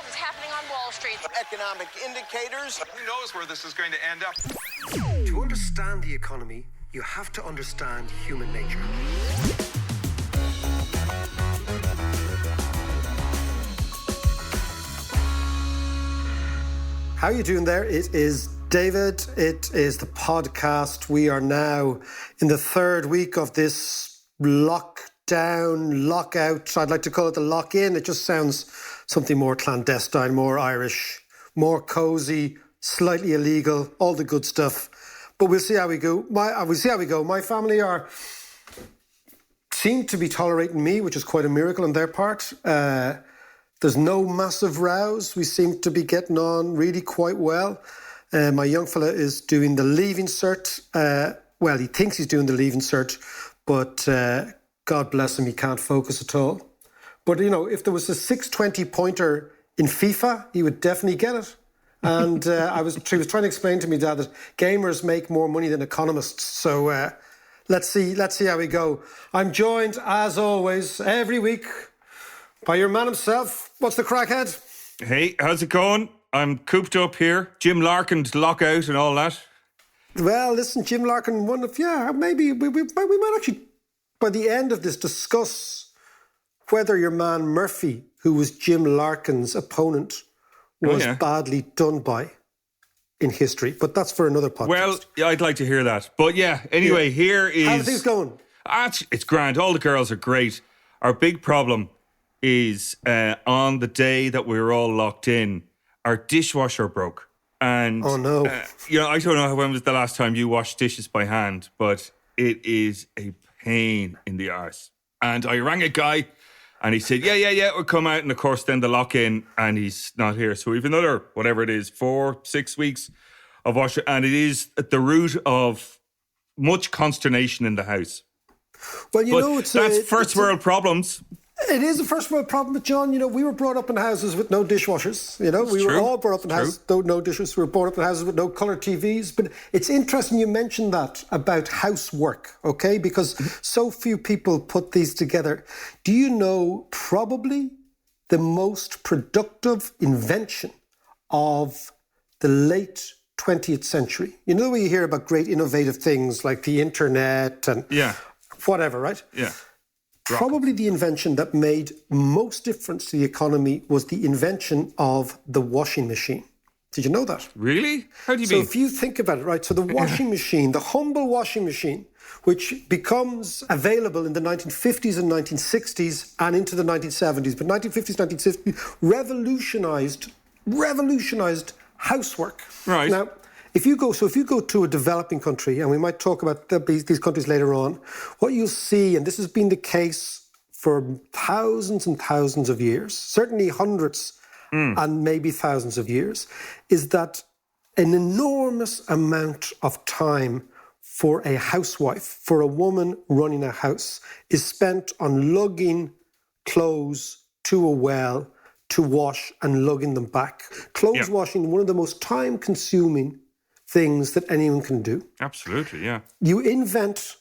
is happening on Wall Street. Economic indicators. Who knows where this is going to end up? To understand the economy, you have to understand human nature. How are you doing there? It is David. It is the podcast. We are now in the third week of this lockdown, lockout. I'd like to call it the lock-in. It just sounds something more clandestine, more Irish, more cosy, slightly illegal, all the good stuff. But we'll see how we go. My family seem to be tolerating me, which is quite a miracle on their part. There's no massive rows. We seem to be getting on really quite well. My young fella is doing the leaving cert. Well, he thinks he's doing the leaving cert, but God bless him, he can't focus at all. But, you know, if there was a 620-pointer in FIFA, he would definitely get it. And he was trying to explain to me, Dad, that gamers make more money than economists. So let's see how we go. I'm joined, as always, every week by your man himself. What's the crackhead? Hey, how's it going? I'm cooped up here. Jim Larkin's lockout and all that. Well, listen, Jim Larkin, maybe we might actually, by the end of this, discuss whether your man Murphy, who was Jim Larkin's opponent, was badly done by in history. But that's for another podcast. Well, I'd like to hear that. But anyway, here is... How are things going? It's grand. All the girls are great. Our big problem is on the day that we were all locked in, our dishwasher broke. And, oh, no. I don't know when was the last time you washed dishes by hand, but it is a pain in the arse. And I rang a guy and he said, yeah, we'll come out. And of course, then the lock-in and he's not here. So we've another, whatever it is, 4-6 weeks of washing. And it is at the root of much consternation in the house. Well, that's first world problems. It is a first world problem, but John, we were brought up in houses with no dishwashers. We were all brought up in houses with no dishwashers. We were brought up in houses with no colour TVs. But it's interesting you mentioned that about housework, okay? Because so few people put these together. Do you know probably the most productive invention of the late 20th century? You know when you hear about great innovative things like the internet and whatever, right? Yeah. Probably the invention that made most difference to the economy was the invention of the washing machine. Did you know that? Really? How do you mean? So if you think about it, right, so the washing machine, the humble washing machine, which becomes available in the 1950s and 1960s and into the 1970s, but 1950s, 1960s revolutionized housework. Right. Now, if you go to a developing country, and we might talk about these countries later on, what you'll see, and this has been the case for thousands and thousands of years, certainly hundreds and maybe thousands of years, is that an enormous amount of time for a housewife, for a woman running a house, is spent on lugging clothes to a well to wash and lugging them back. Clothes washing, one of the most time-consuming things that anyone can do. Absolutely, yeah. You invent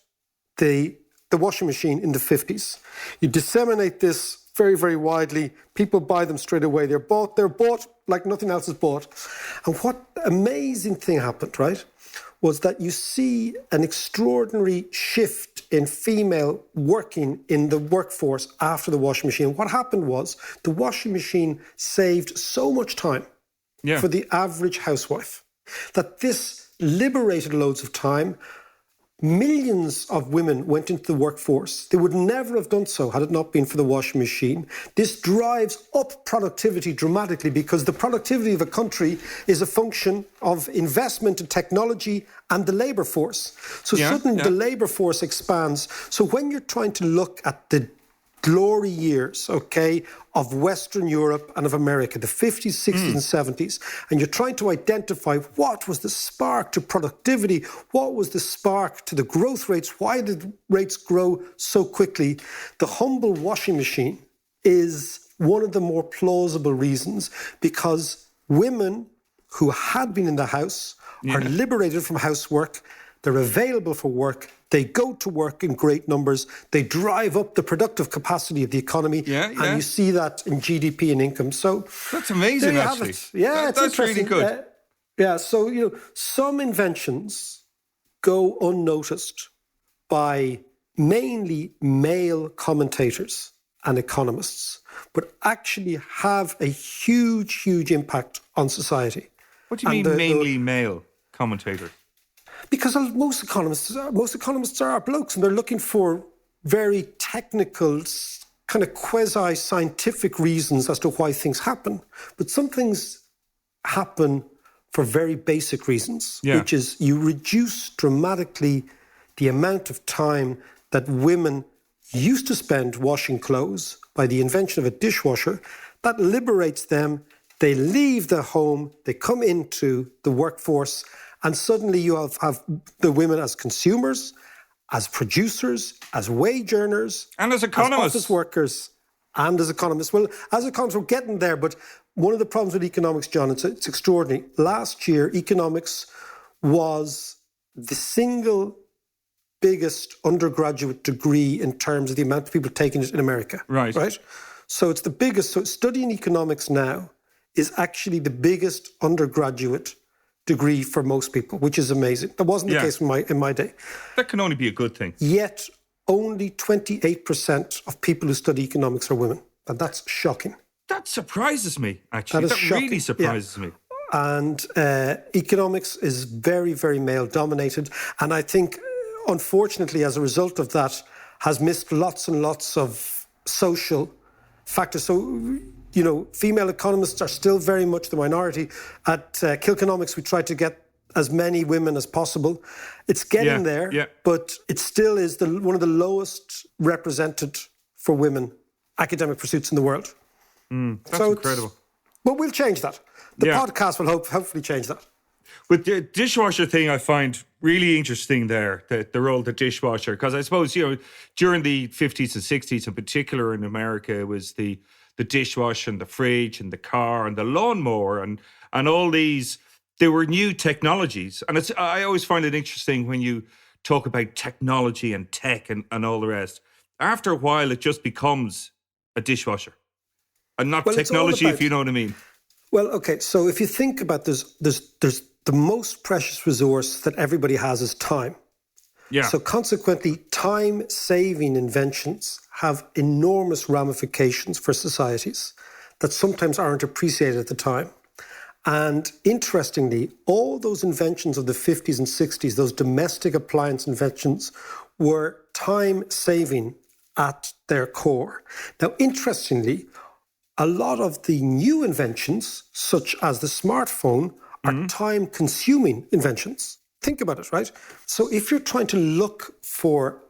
the washing machine in the 50s. You disseminate this very, very widely. People buy them straight away. They're bought like nothing else is bought. And what amazing thing happened, right, was that you see an extraordinary shift in female working in the workforce after the washing machine. What happened was the washing machine saved so much time for the average housewife that this liberated loads of time. Millions of women went into the workforce. They would never have done so had it not been for the washing machine. This drives up productivity dramatically because the productivity of a country is a function of investment in technology and the labour force. So suddenly the labour force expands. So when you're trying to look at the glory years, of Western Europe and of America, the 50s, 60s and 70s, and you're trying to identify what was the spark to productivity, what was the spark to the growth rates, why did rates grow so quickly, the humble washing machine is one of the more plausible reasons, because women who had been in the house are liberated from housework. they're available for work, they go to work in great numbers, they drive up the productive capacity of the economy, and you see that in GDP and income. So that's amazing, there you have actually. it. Yeah, it's that's really interesting. good. So, some inventions go unnoticed by mainly male commentators and economists, but actually have a huge, huge impact on society. What do you mean mainly male commentators? Because most economists are blokes, and they're looking for very technical, kind of quasi-scientific reasons as to why things happen. But some things happen for very basic reasons, which is you reduce dramatically the amount of time that women used to spend washing clothes by the invention of a dishwasher. That liberates them. They leave the home, they come into the workforce, and suddenly you have the women as consumers, as producers, as wage earners, and as economists, as office workers, and as economists. Well, as economists, we're getting there, but one of the problems with economics, John, it's extraordinary. Last year, economics was the single biggest undergraduate degree in terms of the amount of people taking it in America. Right? So it's the biggest. So studying economics now is actually the biggest undergraduate degree for most people, which is amazing. That wasn't the case in my day. That can only be a good thing. Yet only 28% of people who study economics are women. And that's shocking. That surprises me, actually. That really surprises me. And economics is very, very male-dominated. And I think, unfortunately, as a result of that, has missed lots and lots of social factors. So, female economists are still very much the minority. At Kilkenomics, we try to get as many women as possible. It's getting there, but it still is one of the lowest represented for women academic pursuits in the world. That's incredible. But we'll change that. The podcast will hopefully change that. With the dishwasher thing, I find really interesting there, the role of the dishwasher, because I suppose, during the 50s and 60s in particular in America, it was the dishwasher and the fridge and the car and the lawnmower and all these, there were new technologies. And I always find it interesting when you talk about technology and tech and all the rest. After a while, it just becomes a dishwasher and not technology, if you know what I mean. Well, okay, so if you think about there's the most precious resource that everybody has is time. Yeah. So consequently, time-saving inventions have enormous ramifications for societies that sometimes aren't appreciated at the time. And interestingly, all those inventions of the 50s and 60s, those domestic appliance inventions, were time-saving at their core. Now, interestingly, a lot of the new inventions, such as the smartphone, are time-consuming inventions. Think about it, right? So if you're trying to look for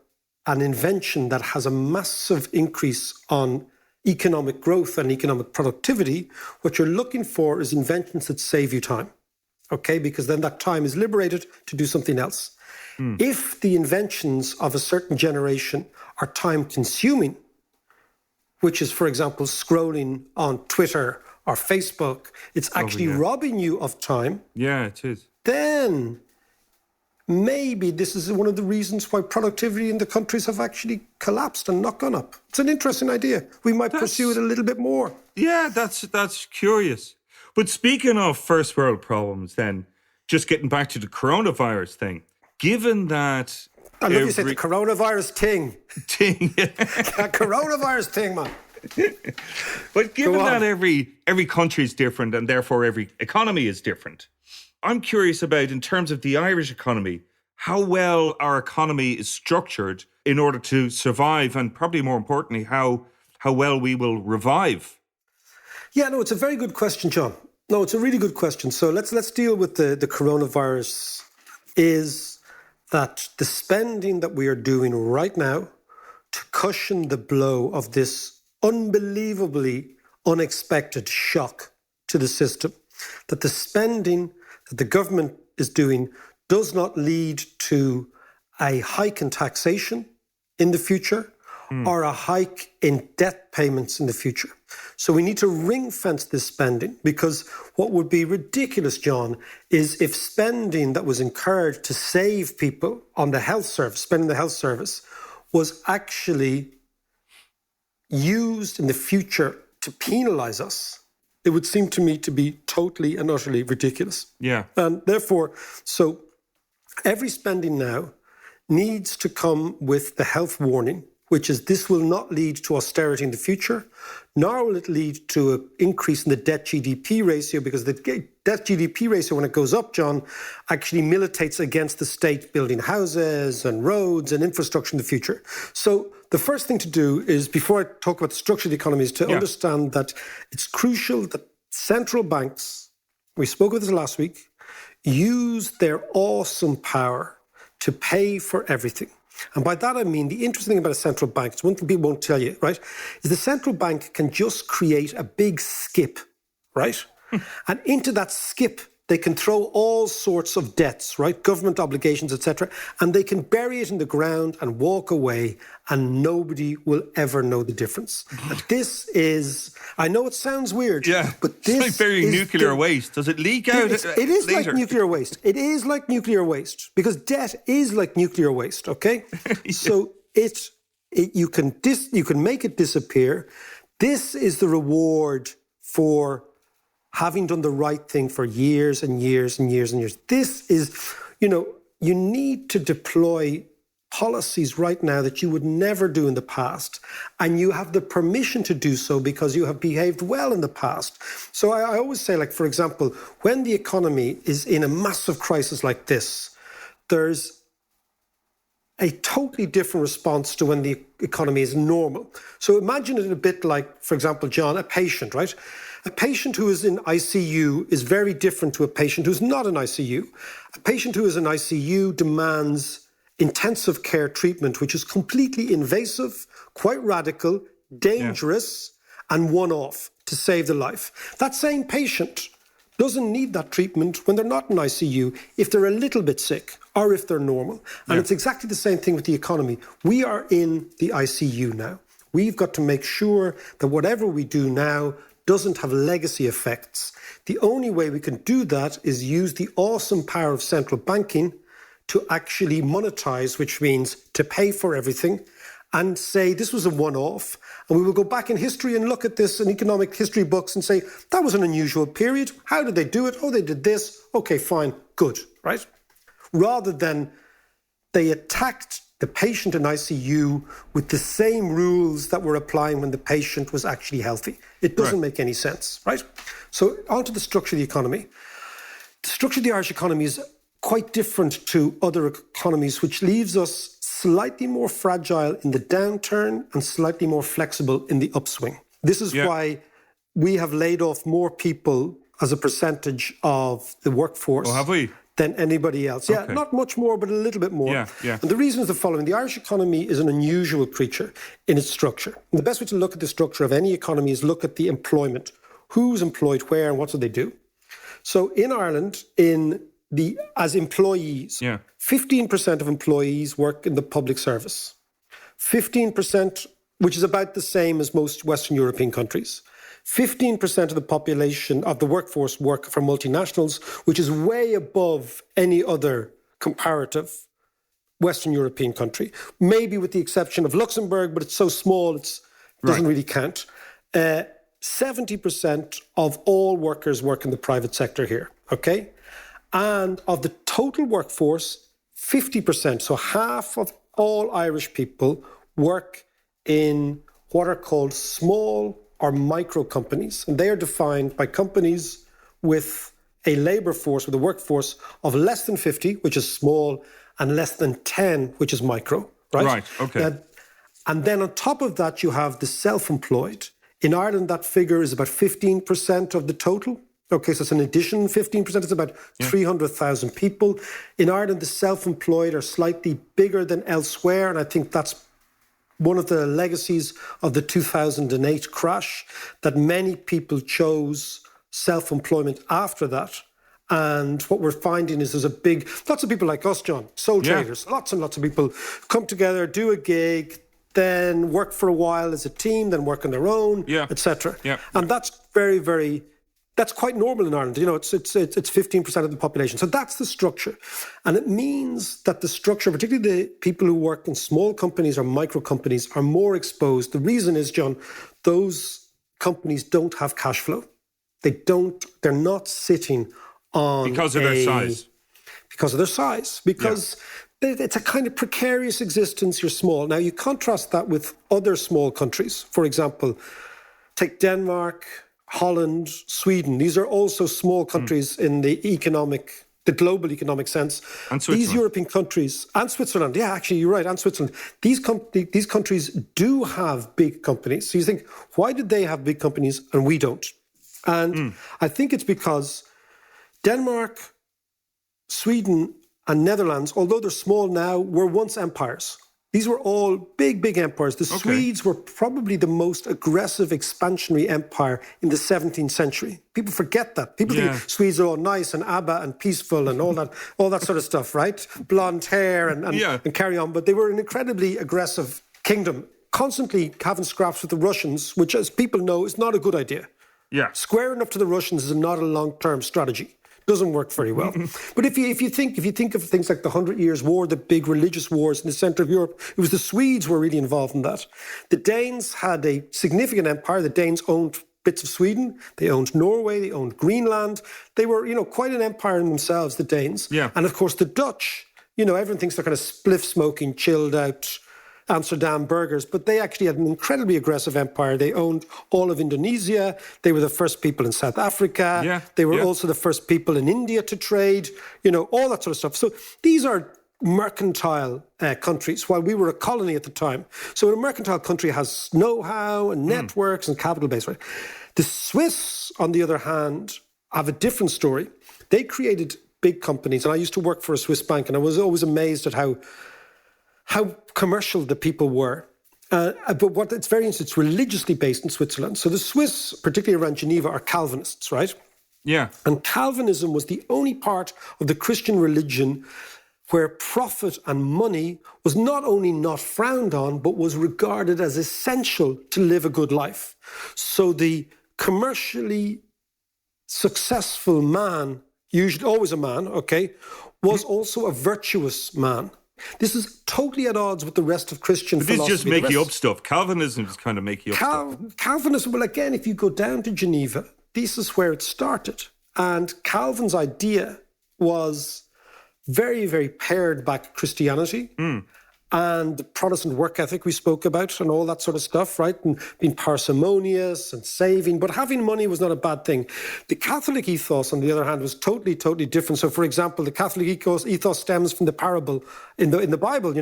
an invention that has a massive increase on economic growth and economic productivity, what you're looking for is inventions that save you time, okay? Because then that time is liberated to do something else. If the inventions of a certain generation are time-consuming, which is, for example, scrolling on Twitter or Facebook, it's actually robbing you of time. Yeah, it is. Then maybe this is one of the reasons why productivity in the countries have actually collapsed and not gone up. It's an interesting idea. We might pursue it a little bit more. Yeah, that's curious. But speaking of first world problems, then, just getting back to the coronavirus thing, given that... I love you say the coronavirus thing. Coronavirus thing, man. But given that every country is different and therefore every economy is different, I'm curious about, in terms of the Irish economy, how well our economy is structured in order to survive, and probably more importantly, how well we will revive. Yeah, no, it's a very good question, John. No, it's a really good question. So let's deal with the coronavirus. Is that the spending that we are doing right now to cushion the blow of this unbelievably unexpected shock to the system, that the spending that the government is doing does not lead to a hike in taxation in the future or a hike in debt payments in the future. So we need to ring fence this spending, because what would be ridiculous, John, is if spending that was incurred to save people on the health service, spending the health service, was actually used in the future to penalise us. It would seem to me to be totally and utterly ridiculous. Yeah. And therefore, so every spending now needs to come with the health warning, which is this will not lead to austerity in the future, nor will it lead to an increase in the debt-GDP ratio, because the debt-GDP ratio, when it goes up, John, actually militates against the state building houses and roads and infrastructure in the future. So the first thing to do is, before I talk about the structure of the economy, is to understand that it's crucial that central banks, we spoke about this last week, use their awesome power to pay for everything. And by that I mean, the interesting thing about a central bank, it's one thing people won't tell you, right, is the central bank can just create a big skip, right? And into that skip, they can throw all sorts of debts, right? Government obligations, etc. And they can bury it in the ground and walk away, and nobody will ever know the difference. And this is, I know it sounds weird, but this it's like burying nuclear waste. Does it leak out? It is later? like nuclear waste. It is like nuclear waste, because debt is like nuclear waste, okay? So you can make it disappear. This is the reward for having done the right thing for years and years and years and years. This is, you need to deploy policies right now that you would never do in the past. And you have the permission to do so because you have behaved well in the past. So I always say, like, for example, when the economy is in a massive crisis like this, there's a totally different response to when the economy is normal. So imagine it a bit like, for example, John, a patient, right? A patient who is in ICU is very different to a patient who's not in ICU. A patient who is in ICU demands intensive care treatment, which is completely invasive, quite radical, dangerous, and one-off to save the life. That same patient doesn't need that treatment when they're not in ICU, if they're a little bit sick or if they're normal. And it's exactly the same thing with the economy. We are in the ICU now. We've got to make sure that whatever we do now doesn't have legacy effects. The only way we can do that is use the awesome power of central banking to actually monetize, which means to pay for everything, and say this was a one-off. And we will go back in history and look at this in economic history books and say, that was an unusual period. How did they do it? Oh, they did this. Okay, fine, good, right? Rather than they attacked the patient in ICU with the same rules that were applying when the patient was actually healthy. It doesn't make any sense, right? So onto the structure of the economy. The structure of the Irish economy is quite different to other economies, which leaves us slightly more fragile in the downturn and slightly more flexible in the upswing. This is why we have laid off more people as a percentage of the workforce. Oh, have we? Than anybody else. Yeah, not much more, but a little bit more. And the reason is the following. The Irish economy is an unusual creature in its structure. And the best way to look at the structure of any economy is look at the employment. Who's employed where and what do they do? So in Ireland, as employees, 15% of employees work in the public service. 15%, which is about the same as most Western European countries. 15% of the population of the workforce work for multinationals, which is way above any other comparative Western European country, maybe with the exception of Luxembourg, but it's so small it doesn't really count. 70% of all workers work in the private sector here, okay? And of the total workforce, 50%, so half of all Irish people work in what are called small or micro companies. And they are defined by companies with a labour force, with a workforce of less than 50, which is small, and less than 10, which is micro, right? Right, okay. And then on top of that, you have the self-employed. In Ireland, that figure is about 15% of the total. Okay, so it's an addition, 15%, it's about 300,000 people. In Ireland, the self-employed are slightly bigger than elsewhere, and I think that's one of the legacies of the 2008 crash, that many people chose self-employment after that. And what we're finding is lots of people like us, John, sole traders, lots and lots of people come together, do a gig, then work for a while as a team, then work on their own, etc. Yeah. And that's very, very, that's quite normal in Ireland. You know, it's 15% of the population. So that's the structure. And it means that the structure, particularly the people who work in small companies or micro companies, are more exposed. The reason is, John, those companies don't have cash flow. They're not sitting on because of their size. Because of their size. Because it's a kind of precarious existence. You're small. Now, you contrast that with other small countries. For example, take Denmark, Holland, Sweden. These are also small countries in the global economic sense. And Switzerland. These European countries, and Switzerland, yeah, actually, you're right, and Switzerland. These countries do have big companies. So you think, why did they have big companies and we don't? And I think it's because Denmark, Sweden, and Netherlands, although they're small now, were once empires. These were all big, big empires. The Swedes were probably the most aggressive expansionary empire in the 17th century. People forget that. People think Swedes are all nice and ABBA and peaceful and all that sort of stuff, right? Blonde hair and carry on. But they were an incredibly aggressive kingdom, constantly having scraps with the Russians, which, as people know, is not a good idea. Yeah. Squaring up to the Russians is not a long-term strategy. Doesn't work very well. But if you think of things like the 100 Years' War, the big religious wars in the centre of Europe, it was the Swedes who were really involved in that. The Danes had a significant empire. The Danes owned bits of Sweden. They owned Norway. They owned Greenland. They were, quite an empire in themselves, the Danes. Yeah. And of course, the Dutch, everyone thinks they're kind of spliff-smoking, chilled out Amsterdam burgers, but they actually had an incredibly aggressive empire. They owned all of Indonesia. They were the first people in South Africa. Yeah, they were also the first people in India to trade, all that sort of stuff. So these are mercantile countries, while we were a colony at the time. So a mercantile country has know-how and networks and capital base. Right? The Swiss, on the other hand, have a different story. They created big companies, and I used to work for a Swiss bank, and I was always amazed at how commercial the people were. But what it's very interesting, it's religiously based in Switzerland. So the Swiss, particularly around Geneva, are Calvinists, right? Yeah. And Calvinism was the only part of the Christian religion where profit and money was not only not frowned on, but was regarded as essential to live a good life. So the commercially successful man, usually always a man, was also a virtuous man. This is totally at odds with the rest of Christian philosophy. This just making up stuff. Calvinism is kind of making up stuff. Calvinism, well, again, if you go down to Geneva, this is where it started. And Calvin's idea was very, very pared back Christianity and the Protestant work ethic we spoke about and all that sort of stuff, right? And being parsimonious and saving, but having money was not a bad thing. The Catholic ethos, on the other hand, was totally, totally different. So, for example, the Catholic ethos stems from the parable in the Bible.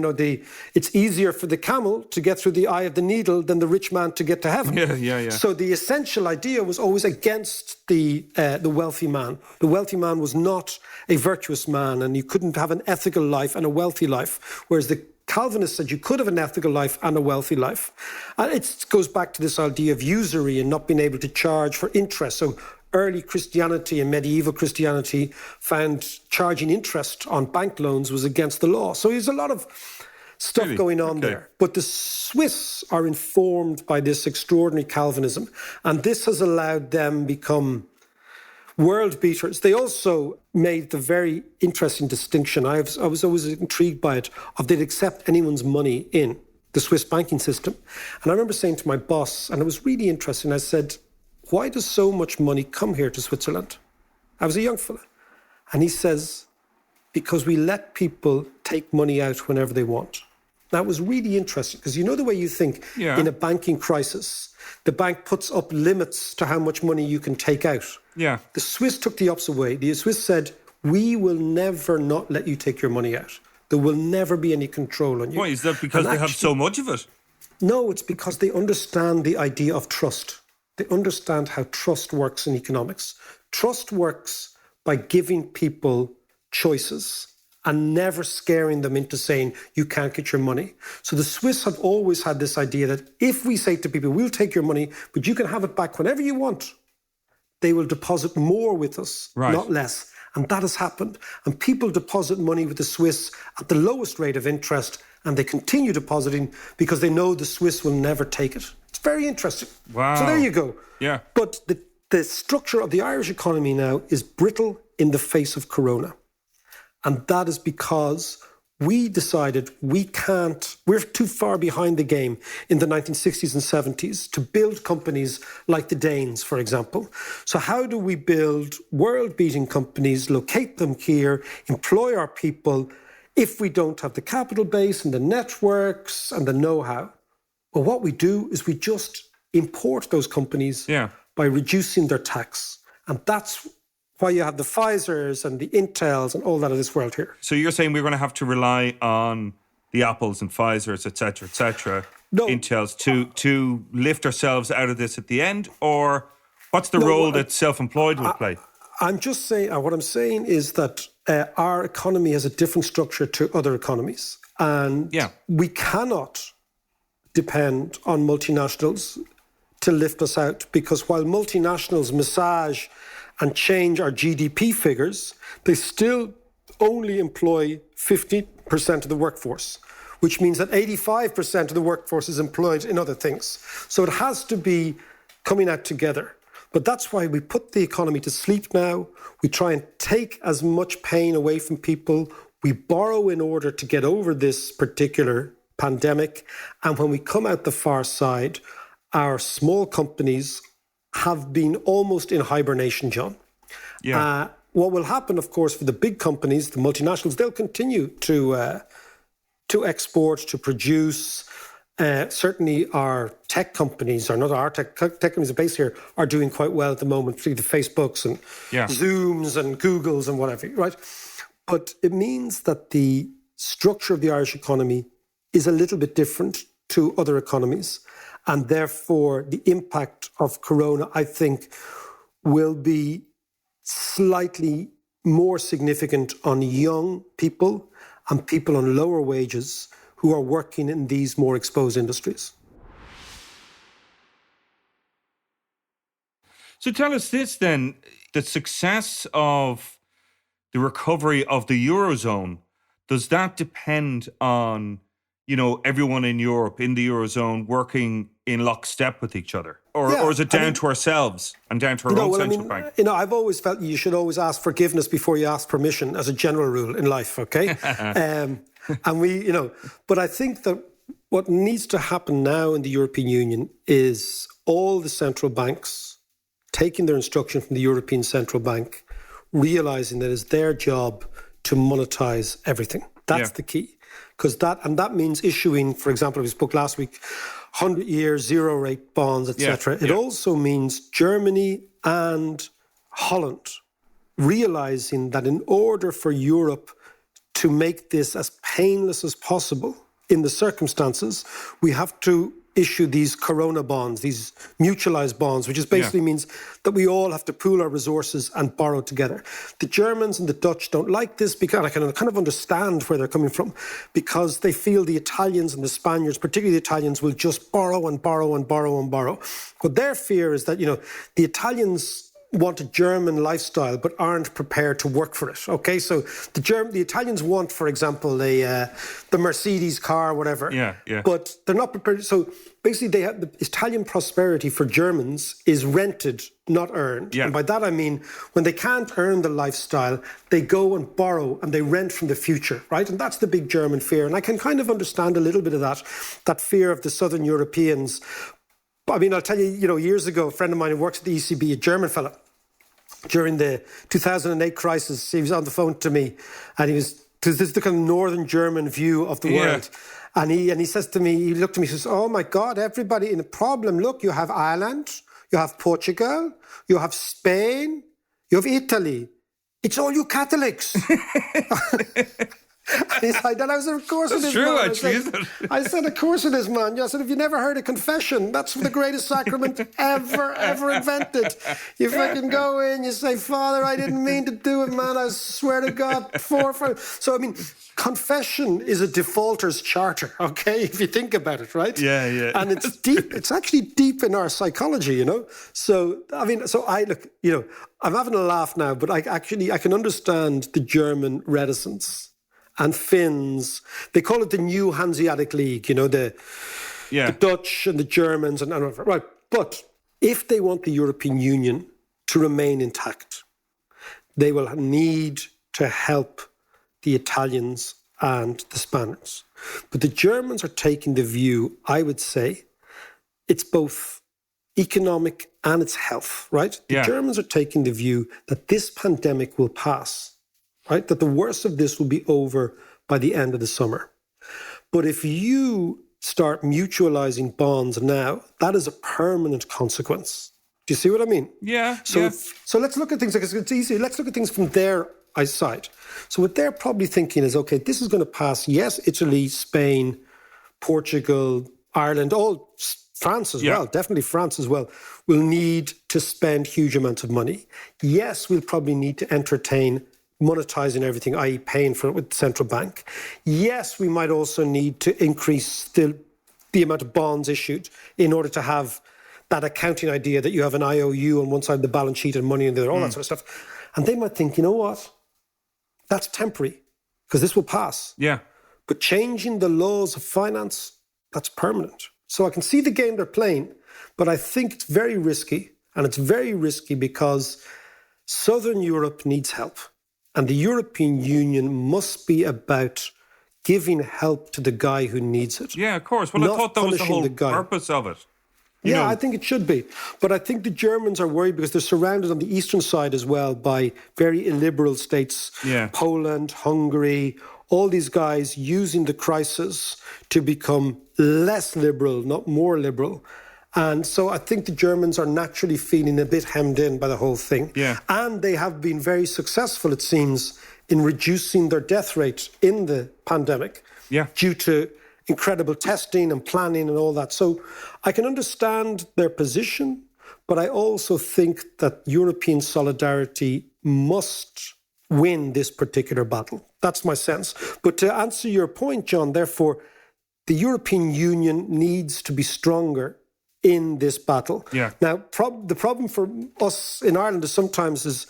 It's easier for the camel to get through the eye of the needle than the rich man to get to heaven. Yeah. So the essential idea was always against the wealthy man. The wealthy man was not a virtuous man, and you couldn't have an ethical life and a wealthy life, whereas the Calvinists said you could have an ethical life and a wealthy life. And it goes back to this idea of usury and not being able to charge for interest. So early Christianity and medieval Christianity found charging interest on bank loans was against the law. So there's a lot of stuff going on there. But the Swiss are informed by this extraordinary Calvinism, and this has allowed them become world beaters. They also made the very interesting distinction, I was always intrigued by it, of they'd accept anyone's money in the Swiss banking system. And I remember saying to my boss, and it was really interesting, I said, why does so much money come here to Switzerland? I was a young fella. And he says, because we let people take money out whenever they want. That was really interesting, because the way you think in a banking crisis, the bank puts up limits to how much money you can take out. Yeah. The Swiss took the opposite way. The Swiss said, we will never not let you take your money out. There will never be any control on you. Why? Is that because they have so much of it? No, it's because they understand the idea of trust. They understand how trust works in economics. Trust works by giving people choices and never scaring them into saying, you can't get your money. So the Swiss have always had this idea that if we say to people, we'll take your money, but you can have it back whenever you want, they will deposit more with us, Right. not less. And that has happened. And people deposit money with the Swiss at the lowest rate of interest, and they continue depositing because they know the Swiss will never take it. It's very interesting. Wow. So there you go. Yeah. But the structure of the Irish economy now is brittle in the face of Corona. And that is because we decided we're too far behind the game in the 1960s and 70s to build companies like the Danes, for example. So how do we build world-beating companies, locate them here, employ our people, if we don't have the capital base and the networks and the know-how? Well, what we do is we just import those companies by reducing their tax. And that's why you have the Pfizers and the Intels and all that of this world here. So you're saying we're going to have to rely on the Apples and Pfizers, et cetera, No. Intels to lift ourselves out of this at the end? Or what's the role that self-employed will play? I'm just saying, what I'm saying is that our economy has a different structure to other economies. And we cannot depend on multinationals to lift us out, because while multinationals massage and change our GDP figures, they still only employ 50% of the workforce, which means that 85% of the workforce is employed in other things. So it has to be coming out together. But that's why we put the economy to sleep now. We try and take as much pain away from people. We borrow in order to get over this particular pandemic. And when we come out the far side, our small companies have been almost in hibernation, John. Yeah. What will happen, of course, for the big companies, the multinationals, they'll continue to export, to produce. Certainly our tech companies, or not our tech companies are based here, are doing quite well at the moment, particularly the Facebooks and Zooms and Googles and whatever, right? But it means that the structure of the Irish economy is a little bit different to other economies. And therefore, the impact of Corona, I think, will be slightly more significant on young people and people on lower wages who are working in these more exposed industries. So tell us this then, the success of the recovery of the Eurozone, does that depend on, everyone in Europe, in the Eurozone, working in lockstep with each other? Or is it down to ourselves and down to our own central bank? I've always felt you should always ask forgiveness before you ask permission as a general rule in life, okay? But I think that what needs to happen now in the European Union is all the central banks taking their instruction from the European Central Bank, realizing that it's their job to monetize everything. That's the key. Because that means issuing, for example, we spoke last week, 100-year zero-rate bonds, etc. It also means Germany and Holland realizing that in order for Europe to make this as painless as possible in the circumstances, we have to issue these Corona bonds, these mutualized bonds, which basically means that we all have to pool our resources and borrow together. The Germans and the Dutch don't like this, because I can kind of understand where they're coming from, because they feel the Italians and the Spaniards, particularly the Italians, will just borrow and borrow and borrow and borrow. But their fear is that, the Italians want a German lifestyle but aren't prepared to work for it. Okay, so the Italians want, for example, the Mercedes car, whatever. But they're not prepared. So basically, they have the Italian prosperity for Germans is rented, not earned. And by that I mean when they can't earn the lifestyle, they go and borrow and they rent from the future, right? And that's the big German fear. And I can kind of understand a little bit of that fear of the Southern Europeans. I mean, I'll tell you, years ago, a friend of mine who works at the ECB, a German fella, during the 2008 crisis, he was on the phone to me, and this is the kind of northern German view of the world. And he says to me, he looked at me, he says, "Oh my God, everybody in a problem. Look, you have Ireland, you have Portugal, you have Spain, you have Italy. It's all you Catholics." And he's like, and I said, of course it is, true, man. actually, isn't it? I said, of course it is, man. I said, have you never heard of confession? That's the greatest sacrament ever invented. You fucking go in, you say, Father, I didn't mean to do it, man. I swear to God. So, I mean, confession is a defaulter's charter, okay, if you think about it, right? Yeah, yeah. And it's deep. It's actually deep in our psychology, you know? So, I mean, look, you know, I'm having a laugh now, but I can understand the German reticence. And Finns, they call it the new Hanseatic League, you know, the Dutch and the Germans and right. But if they want the European Union to remain intact, they will need to help the Italians and the Spaniards. But the Germans are taking the view, I would say, it's both economic and it's health, right? The Germans are taking the view that this pandemic will pass. Right, that the worst of this will be over by the end of the summer. But if you start mutualizing bonds now, that is a permanent consequence. Do you see what I mean? Yeah. So let's look at things, because it's easy. Let's look at things from their side. So what they're probably thinking is, okay, this is going to pass. Yes, Italy, Spain, Portugal, Ireland, all France as well, definitely France as well, will need to spend huge amounts of money. Yes, we'll probably need to entertain monetizing everything, i.e. paying for it with the central bank. Yes, we might also need to increase the amount of bonds issued in order to have that accounting idea that you have an IOU on one side of the balance sheet and money in the other, all that sort of stuff. And they might think, you know what? That's temporary, because this will pass. Yeah. But changing the laws of finance, that's permanent. So I can see the game they're playing, but I think it's very risky. And it's very risky because Southern Europe needs help. And the European Union must be about giving help to the guy who needs it. Yeah, of course. Well, I thought that was the whole purpose of it. I think it should be. But I think the Germans are worried because they're surrounded on the eastern side as well by very illiberal states. Yeah. Poland, Hungary, all these guys using the crisis to become less liberal, not more liberal. And so I think the Germans are naturally feeling a bit hemmed in by the whole thing. Yeah. And they have been very successful, it seems, in reducing their death rate in the pandemic due to incredible testing and planning and all that. So I can understand their position, but I also think that European solidarity must win this particular battle. That's my sense. But to answer your point, John, therefore, the European Union needs to be stronger in this battle. Yeah. Now, the problem for us in Ireland is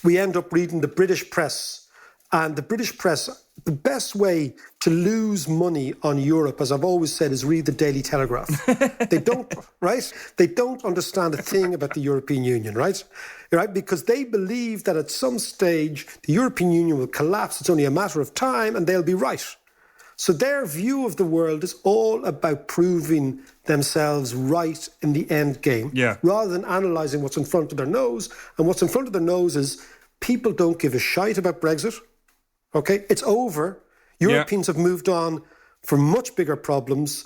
we end up reading the British press. And the British press, the best way to lose money on Europe, as I've always said, is read the Daily Telegraph. They don't, right? They don't understand a thing about the European Union, right? Because they believe that at some stage the European Union will collapse. It's only a matter of time and they'll be right. So their view of the world is all about proving themselves right in the end game, rather than analysing what's in front of their nose. And what's in front of their nose is people don't give a shite about Brexit. Okay, it's over. Europeans have moved on for much bigger problems.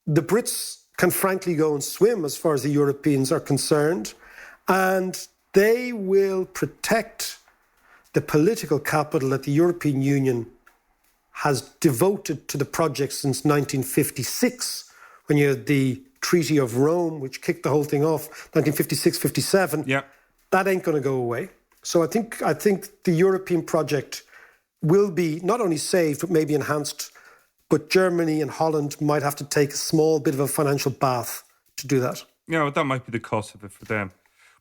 The Brits can frankly go and swim as far as the Europeans are concerned. And they will protect the political capital that the European Union has devoted to the project since 1956, when you had the Treaty of Rome, which kicked the whole thing off, 1956-57. Yeah. That ain't going to go away. So I think the European project will be not only saved, but maybe enhanced. But Germany and Holland might have to take a small bit of a financial bath to do that. Yeah, well, that might be the cost of it for them.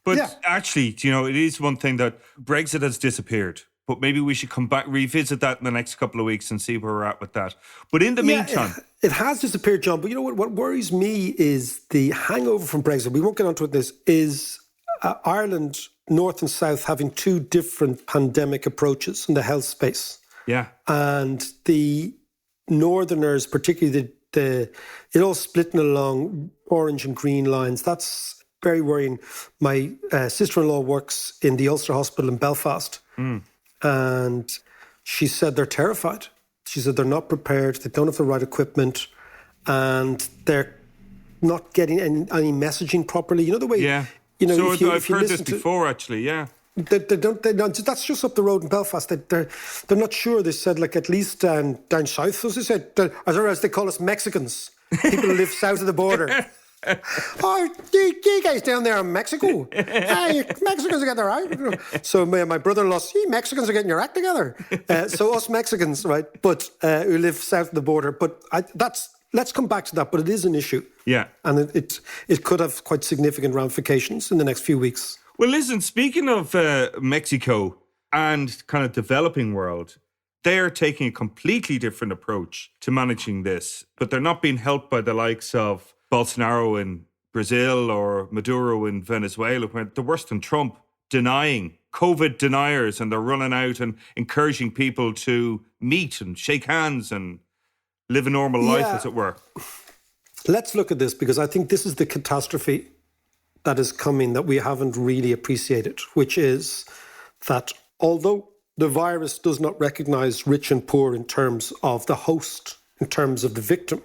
But actually, you know, it is one thing that Brexit has disappeared. But maybe we should come back, revisit that in the next couple of weeks and see where we're at with that. But in the meantime... It has disappeared, John. But you know what worries me is the hangover from Brexit. We won't get onto it. This is Ireland, North and South, having two different pandemic approaches in the health space. Yeah. And the Northerners, particularly it all splitting along orange and green lines. That's very worrying. My sister-in-law works in the Ulster Hospital in Belfast. And she said they're terrified. She said they're not prepared, they don't have the right equipment, and they're not getting any messaging properly. You know the way... Yeah. You know, so if you I've heard this listen before, actually, yeah. They don't, that's just up the road in Belfast. They're not sure. They said, like, at least down south, as they said, as they call us Mexicans, people who live south of the border. Oh, you guys down there in Mexico. Mexicans are getting their act. So my brother-in-law, Mexicans are getting your act together. So us Mexicans, right, but who live south of the border. But let's come back to that, but it is an issue. Yeah. And it could have quite significant ramifications in the next few weeks. Well, listen, speaking of Mexico and kind of developing world, they're taking a completely different approach to managing this, but they're not being helped by the likes of Bolsonaro in Brazil or Maduro in Venezuela, where they're worse than Trump, denying COVID deniers, and they're running out and encouraging people to meet and shake hands and live a normal life, as it were. Let's look at this, because I think this is the catastrophe that is coming that we haven't really appreciated, which is that although the virus does not recognize rich and poor in terms of the host, in terms of the victim,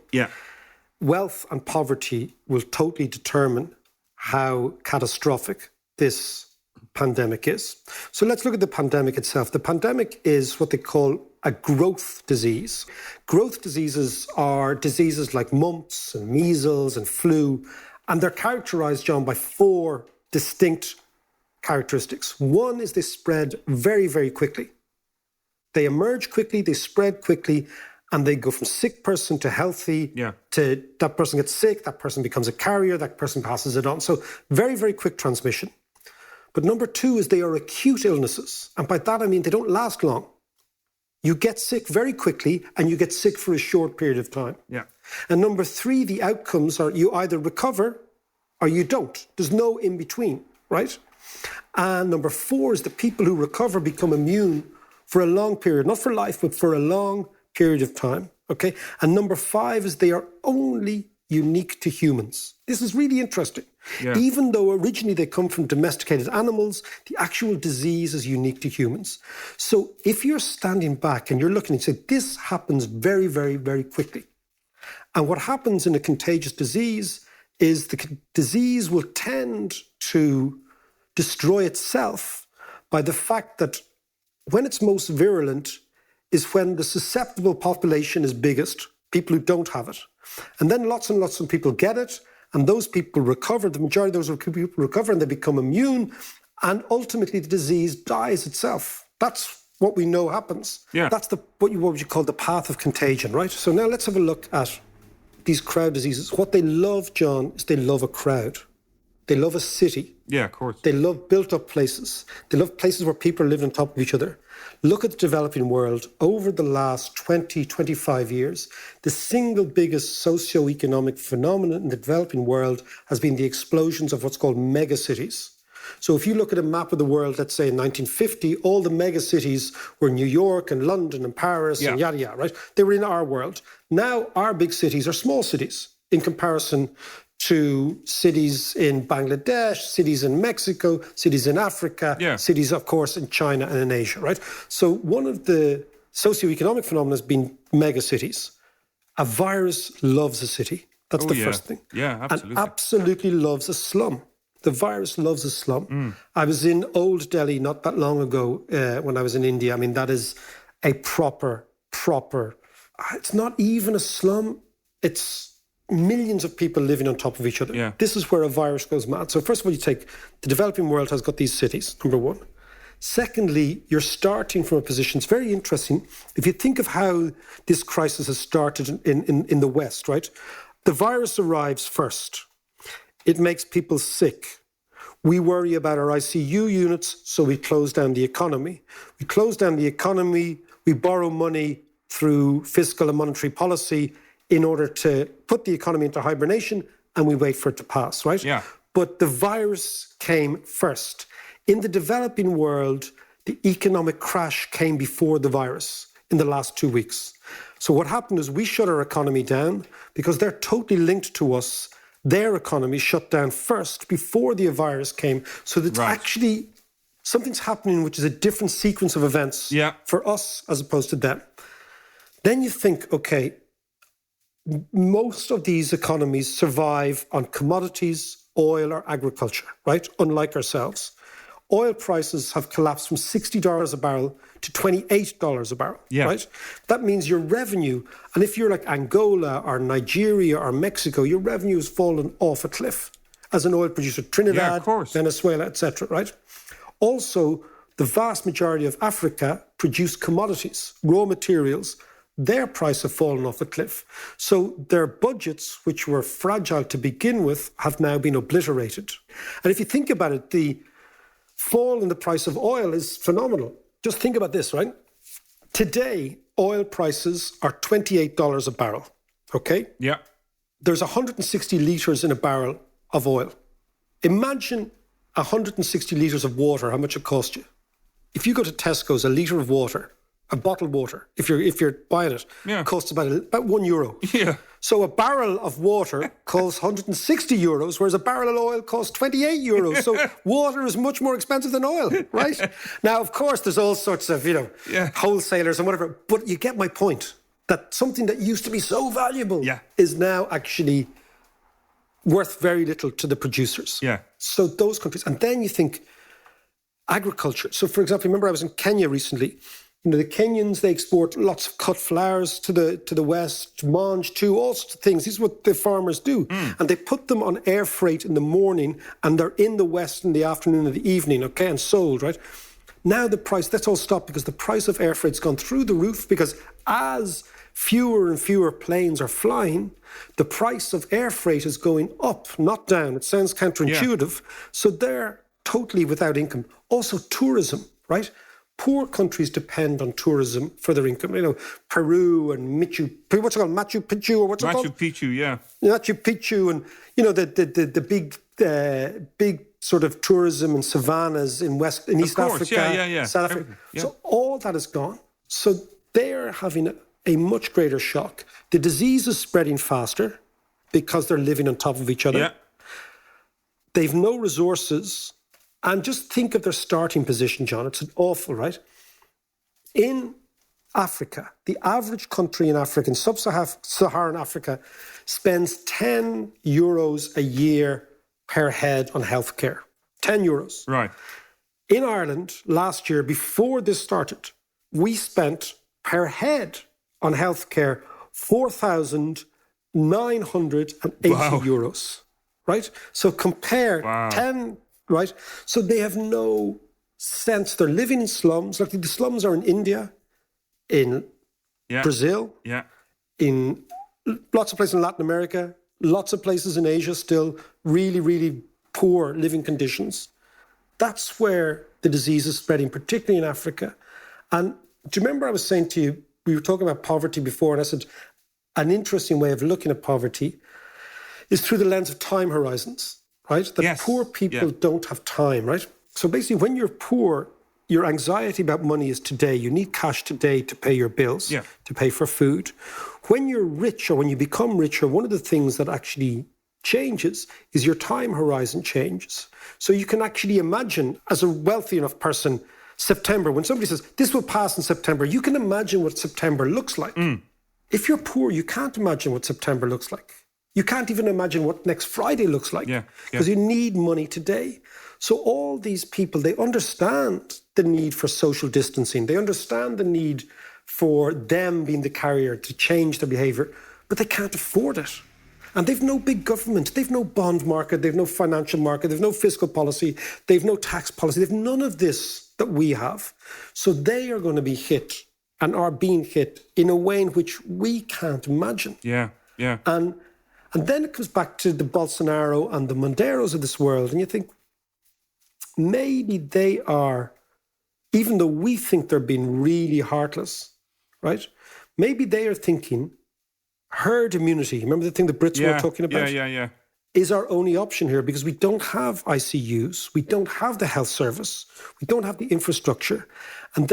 wealth and poverty will totally determine how catastrophic this pandemic is. So let's look at the pandemic itself. The pandemic is what they call a growth disease. Growth diseases are diseases like mumps and measles and flu, and they're characterized, John, by 4 distinct characteristics. One is they spread very, very quickly. They emerge quickly, they spread quickly, and they go from sick person to healthy, to that person gets sick, that person becomes a carrier, that person passes it on. So very, very quick transmission. But number 2 is they are acute illnesses. And by that, I mean they don't last long. You get sick very quickly and you get sick for a short period of time. And number 3, the outcomes are you either recover or you don't. There's no in between, right? And number 4 is the people who recover become immune for a long period, not for life, but for a long period of time, okay? And number 5 is they are only unique to humans. This is really interesting. Even though originally they come from domesticated animals, the actual disease is unique to humans. So if you're standing back and you're looking and say, this happens very, very, very quickly. And what happens in a contagious disease is the disease will tend to destroy itself by the fact that when it's most virulent is when the susceptible population is biggest, people who don't have it. And then lots and lots of people get it, and those people recover, the majority of those people recover, and they become immune, and ultimately the disease dies itself. That's what we know happens. That's what you call the path of contagion, right? So now let's have a look at these crowd diseases. What they love, John, is they love a crowd. They love a city. Of course. They love built-up places. They love places where people live on top of each other. Look at the developing world. Over the last 20, 25 years, the single biggest socio-economic phenomenon in the developing world has been the explosions of what's called megacities. So if you look at a map of the world, let's say in 1950, all the megacities were New York and London and Paris and yada, yada, right? They were in our world. Now our big cities are small cities in comparison to cities in Bangladesh, cities in Mexico, cities in Africa, cities, of course, in China and in Asia, right? So one of the socioeconomic phenomena has been megacities. A virus loves a city. That's the first thing. Absolutely. And absolutely loves a slum. The virus loves a slum. I was in Old Delhi not that long ago when I was in India. I mean, that is a proper, it's not even a slum. It's millions of people living on top of each other. This is where a virus goes mad. So first of all, you take the developing world has got these cities, number 1. Secondly, you're starting from a position, it's very interesting. If you think of how this crisis has started in the West, right? The virus arrives first. It makes people sick. We worry about our ICU units, so we close down the economy. We close down the economy, we borrow money through fiscal and monetary policy in order to put the economy into hibernation, and we wait for it to pass, right? But the virus came first. In the developing world, the economic crash came before the virus in the last 2 weeks. So what happened is we shut our economy down because they're totally linked to us. Their economy shut down first before the virus came. So that's actually something's happening which is a different sequence of events for us as opposed to them. Then you think, okay, most of these economies survive on commodities, oil or agriculture, right? Unlike ourselves. oil prices have collapsed from $60 a barrel to $28 a barrel, right? That means your revenue, and if you're like Angola or Nigeria or Mexico, your revenue has fallen off a cliff as an oil producer. Trinidad, Venezuela, etc., right? Also, the vast majority of Africa produce commodities, raw materials. Their price have fallen off a cliff. So their budgets, which were fragile to begin with, have now been obliterated. And if you think about it, the fall in the price of oil is phenomenal. Just think about this, right? Today, oil prices are $28 a barrel, okay? Yeah. There's 160 litres in a barrel of oil. Imagine 160 litres of water, how much it cost you. If you go to Tesco's, a litre of water, a bottled water, if you're buying it, costs about €1. Yeah. So a barrel of water costs 160 euros, whereas a barrel of oil costs 28 euros. So water is much more expensive than oil, right? Now, of course, there's all sorts of, wholesalers and whatever, but you get my point, that something that used to be so valuable is now actually worth very little to the producers. Yeah. So those countries, and then you think agriculture. So, for example, remember I was in Kenya recently. The Kenyans, they export lots of cut flowers to the west, mange too, all sorts of things. This is what the farmers do. And they put them on air freight in the morning and they're in the west in the afternoon or the evening, okay, and sold, right? Now the price, that's all stopped because the price of air freight's gone through the roof because as fewer and fewer planes are flying, the price of air freight is going up, not down. It sounds counterintuitive. So they're totally without income. Also tourism, right? Poor countries depend on tourism for their income. Peru and Machu Picchu, or what's it called? Machu Picchu, yeah. Machu Picchu, and the big sort of tourism and savannas in East Africa, South Africa. So all that is gone. So they're having a much greater shock. The disease is spreading faster because they're living on top of each other. Yeah. They've no resources. And just think of their starting position, John. It's awful, right? In Africa, the average country in Africa, in sub-Saharan Africa, spends 10 euros a year per head on healthcare. 10 euros. Right. In Ireland, last year, before this started, we spent per head on healthcare 4,980 euros. Right? So compare 10... Right? So they have no sense. They're living in slums. Like the slums are in India, in Brazil, in lots of places in Latin America, lots of places in Asia still, really, really poor living conditions. That's where the disease is spreading, particularly in Africa. And do you remember I was saying to you, we were talking about poverty before, and I said, an interesting way of looking at poverty is through the lens of time horizons. Right? That poor people don't have time, right? So basically, when you're poor, your anxiety about money is today. You need cash today to pay your bills, to pay for food. When you're rich or when you become richer, one of the things that actually changes is your time horizon changes. So you can actually imagine, as a wealthy enough person, September, when somebody says, this will pass in September, you can imagine what September looks like. If you're poor, you can't imagine what September looks like. You can't even imagine what next Friday looks like because you need money today. So all these people, they understand the need for social distancing. They understand the need for them being the carrier to change their behaviour, but they can't afford it. And they've no big government. They've no bond market. They've no financial market. They've no fiscal policy. They've no tax policy. They've none of this that we have. So they are going to be hit and are being hit in a way in which we can't imagine. And then it comes back to the Bolsonaro and the Monderos of this world. And you think, maybe they are, even though we think they're being really heartless, right? Maybe they are thinking herd immunity. Remember the thing the Brits were talking about? Is our only option here because we don't have ICUs. We don't have the health service. We don't have the infrastructure. And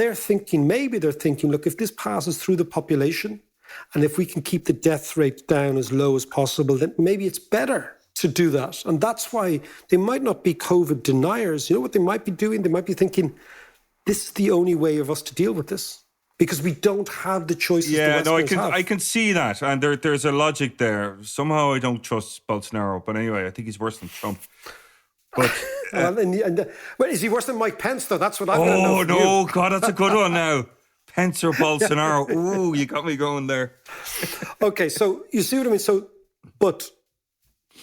maybe they're thinking, look, if this passes through the population, and if we can keep the death rate down as low as possible, then maybe it's better to do that. And that's why they might not be COVID deniers. You know what they might be doing? They might be thinking, this is the only way of us to deal with this because we don't have the choices the Westerners have. I can see that. And there's a logic there. Somehow I don't trust Bolsonaro. But anyway, I think he's worse than Trump. But Well, is he worse than Mike Pence, though? That's what I'm going to know. Oh, no, God, that's a good one now. Pence or Bolsonaro. Ooh, you got me going there. Okay, so you see what I mean? So, but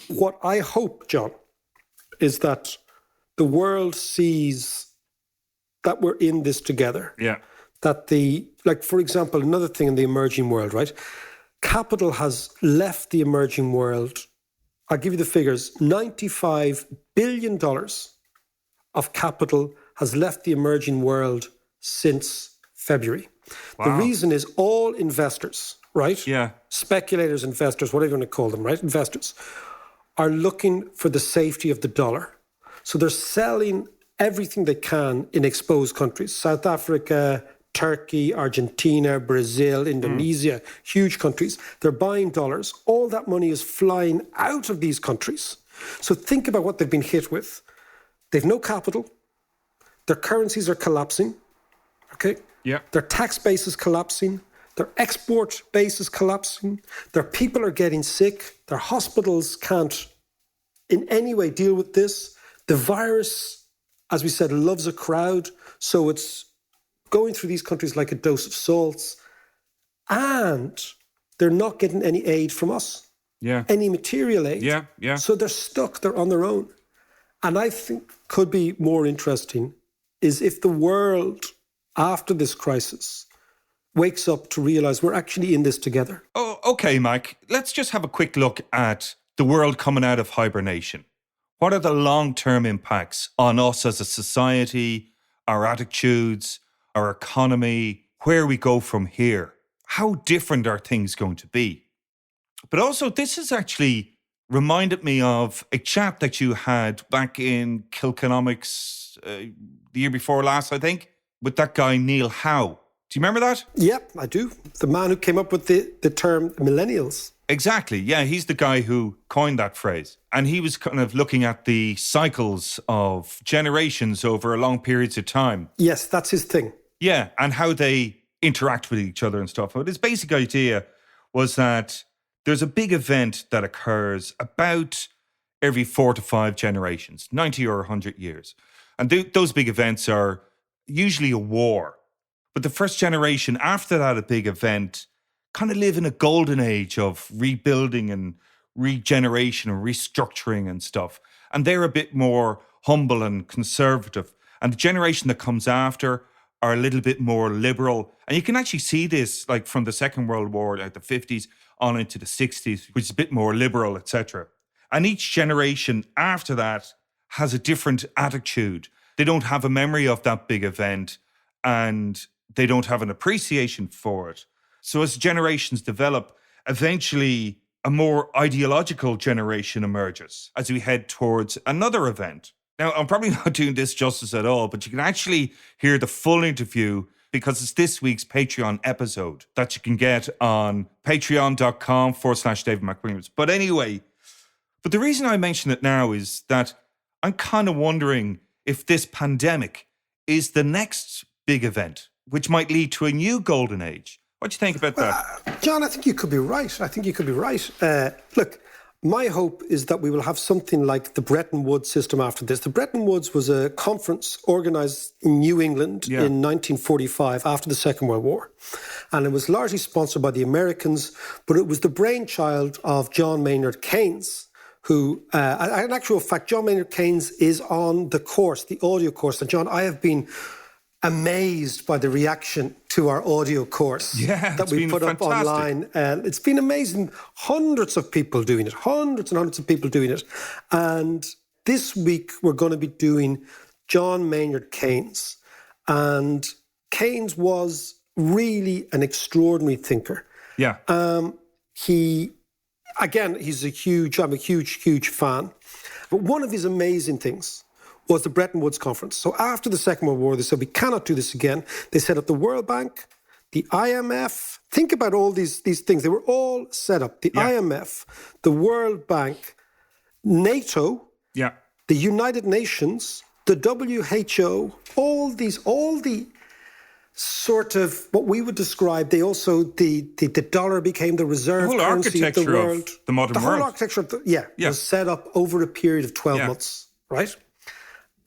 what I hope, John, is that the world sees that we're in this together. Yeah. That for example, another thing in the emerging world, right? Capital has left the emerging world. I'll give you the figures. $95 billion of capital has left the emerging world since February. Wow. The reason is all investors, right? Yeah. Speculators, investors, whatever you want to call them, right? Investors are looking for the safety of the dollar. So they're selling everything they can in exposed countries. South Africa, Turkey, Argentina, Brazil, Indonesia, huge countries. They're buying dollars. All that money is flying out of these countries. So think about what they've been hit with. They've no capital. Their currencies are collapsing. Okay? Yeah. Their tax base is collapsing. Their export base is collapsing. Their people are getting sick. Their hospitals can't in any way deal with this. The virus, as we said, loves a crowd. So it's going through these countries like a dose of salts. And they're not getting any aid from us. Yeah. Any material aid. Yeah, yeah. So they're stuck. They're on their own. And I think could be more interesting is if the world, after this crisis, wakes up to realize we're actually in this together. Oh, okay, Mike. Let's just have a quick look at the world coming out of hibernation. What are the long-term impacts on us as a society, our attitudes, our economy, where we go from here? How different are things going to be? But also, this has actually reminded me of a chat that you had back in Kilkenomics the year before last, I think, with that guy, Neil Howe. Do you remember that? Yep, I do. The man who came up with the term millennials. Exactly. Yeah, he's the guy who coined that phrase. And he was kind of looking at the cycles of generations over long periods of time. Yes, that's his thing. Yeah, and how they interact with each other and stuff. But his basic idea was that there's a big event that occurs about every 4 to 5 generations, 90 or 100 years. And those big events are usually a war. But the first generation after that, a big event, kind of live in a golden age of rebuilding and regeneration and restructuring and stuff. And they're a bit more humble and conservative. And the generation that comes after are a little bit more liberal. And you can actually see this like from the Second World War, like the 50s on into the 60s, which is a bit more liberal, etc. And each generation after that has a different attitude. They don't have a memory of that big event and they don't have an appreciation for it. So as generations develop, eventually a more ideological generation emerges as we head towards another event. Now, I'm probably not doing this justice at all, but you can actually hear the full interview because it's this week's Patreon episode that you can get on patreon.com/David McWilliams. But anyway, but the reason I mention it now is that I'm kind of wondering if this pandemic is the next big event, which might lead to a new golden age. What do you think about that? John, I think you could be right. Look, my hope is that we will have something like the Bretton Woods system after this. The Bretton Woods was a conference organised in New England in 1945 after the Second World War. And it was largely sponsored by the Americans, but it was the brainchild of John Maynard Keynes, who, in actual fact, John Maynard Keynes is on the course, the audio course. And John, I have been amazed by the reaction to our audio course that we put up online. It's been amazing. Hundreds of people doing it, hundreds and hundreds of people doing it. And this week we're going to be doing John Maynard Keynes. And Keynes was really an extraordinary thinker. Yeah. He's I'm a huge fan. But one of his amazing things was the Bretton Woods Conference. So after the Second World War, they said, we cannot do this again. They set up the World Bank, the IMF. Think about all these things. They were all set up. The IMF, the World Bank, NATO, the United Nations, the WHO, all the sort of what we would describe, they also, the dollar became the reserve currency of the world. The modern world. The whole architecture of was set up over a period of 12 months, right?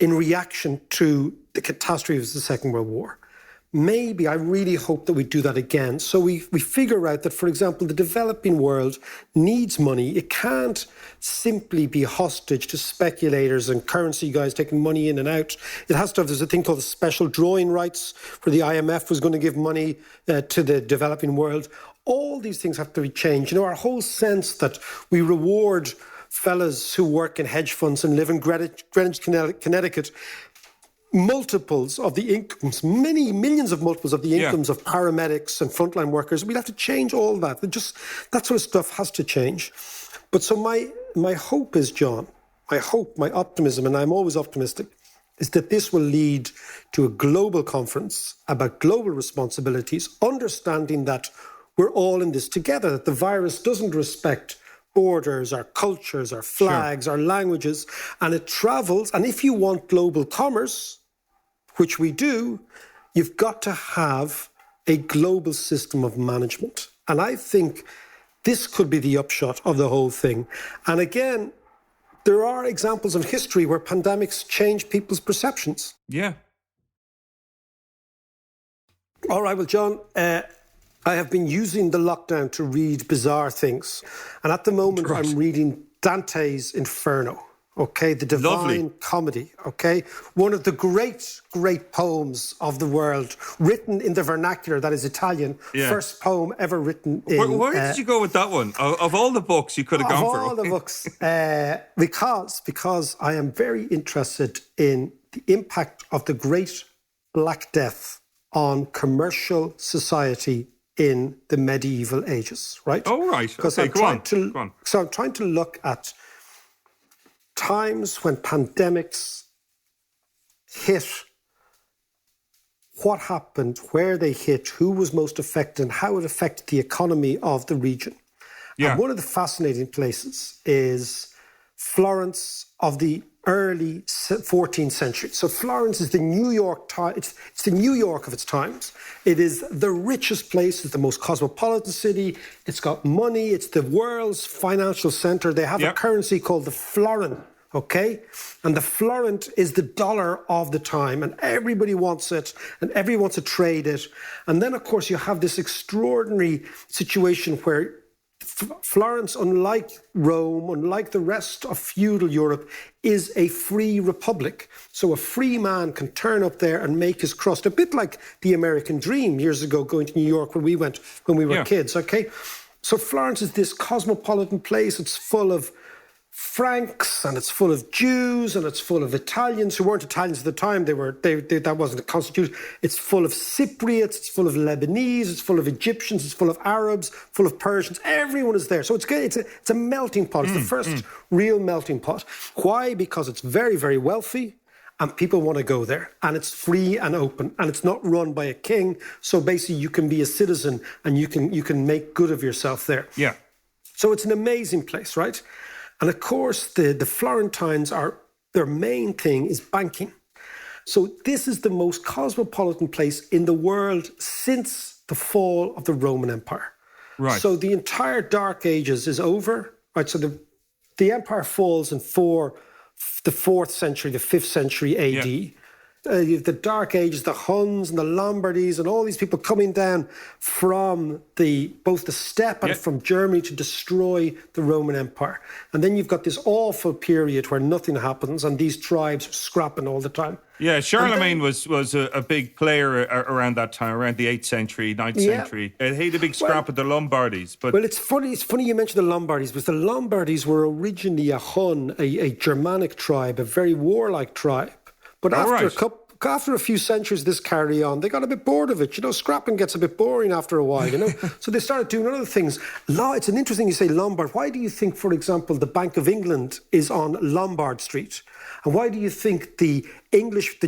in reaction to the catastrophe of the Second World War. Maybe, I really hope that we do that again. So we figure out that, for example, the developing world needs money. It can't simply be hostage to speculators and currency guys taking money in and out. It has to have, there's a thing called the special drawing rights, where the IMF was going to give money to the developing world. All these things have to be changed. Our whole sense that we reward fellas who work in hedge funds and live in Greenwich, Connecticut, multiples of the incomes, many millions of multiples of the incomes of paramedics and frontline workers. We'd have to change all that. That sort of stuff has to change. But so my hope is, John, my optimism, and I'm always optimistic, is that this will lead to a global conference about global responsibilities, understanding that we're all in this together, that the virus doesn't respect borders, our cultures, our flags, our languages, and it travels. And if you want global commerce, which we do, you've got to have a global system of management. And I think this could be the upshot of the whole thing. And again, there are examples in history where pandemics change people's perceptions. Yeah. All right, well, John, I have been using the lockdown to read bizarre things. And at the moment, I'm reading Dante's Inferno. Okay, the Divine Comedy, okay? One of the great, great poems of the world, written in the vernacular, that is Italian. First poem ever written in... Where did you go with that one? Of all the books you could have gone for. Of all the books. Because I am very interested in the impact of the Great Black Death on commercial society in the medieval ages, right? Oh, right. Because okay, go on. So I'm trying to look at times when pandemics hit, what happened, where they hit, who was most affected, and how it affected the economy of the region. Yeah. And one of the fascinating places is Florence of the early 14th century. So Florence is the New York it's the New York of its times. It is the richest place. It's the most cosmopolitan city. It's got money. It's the world's financial center. They have a currency called the florin, okay? And the florin is the dollar of the time, and everybody wants it, and everyone wants to trade it. And then, of course, you have this extraordinary situation where Florence, unlike Rome, unlike the rest of feudal Europe, is a free republic. So a free man can turn up there and make his crust, a bit like the American dream years ago, going to New York when we were kids, okay? So Florence is this cosmopolitan place. It's full of Franks, and it's full of Jews, and it's full of Italians who weren't Italians at the time. That wasn't a constitution. It's full of Cypriots, it's full of Lebanese, it's full of Egyptians, it's full of Arabs, full of Persians. Everyone is there. So it's a melting pot. It's the first real melting pot. Why? Because it's very, very wealthy, and people want to go there, and it's free and open, and it's not run by a king. So basically, you can be a citizen, and you can make good of yourself there. Yeah. So it's an amazing place, right? And of course, the Florentines their main thing is banking. So this is the most cosmopolitan place in the world since the fall of the Roman Empire. Right. So the entire Dark Ages is over, right? So the empire falls in the 4th century, the 5th century AD. Yeah. The Dark Ages, the Huns and the Lombardies and all these people coming down from both the steppe and from Germany to destroy the Roman Empire. And then you've got this awful period where nothing happens and these tribes are scrapping all the time. Yeah, Charlemagne was a big player around that time, around the 8th century, 9th century. He had a big scrap with the Lombardies. But it's funny you mentioned the Lombardies, because the Lombardies were originally a Hun, a Germanic tribe, a very warlike tribe. But after a few centuries this carry on, they got a bit bored of it. Scrapping gets a bit boring after a while, So they started doing other things. It's an interesting you say Lombard. Why do you think, for example, the Bank of England is on Lombard Street? And why do you think the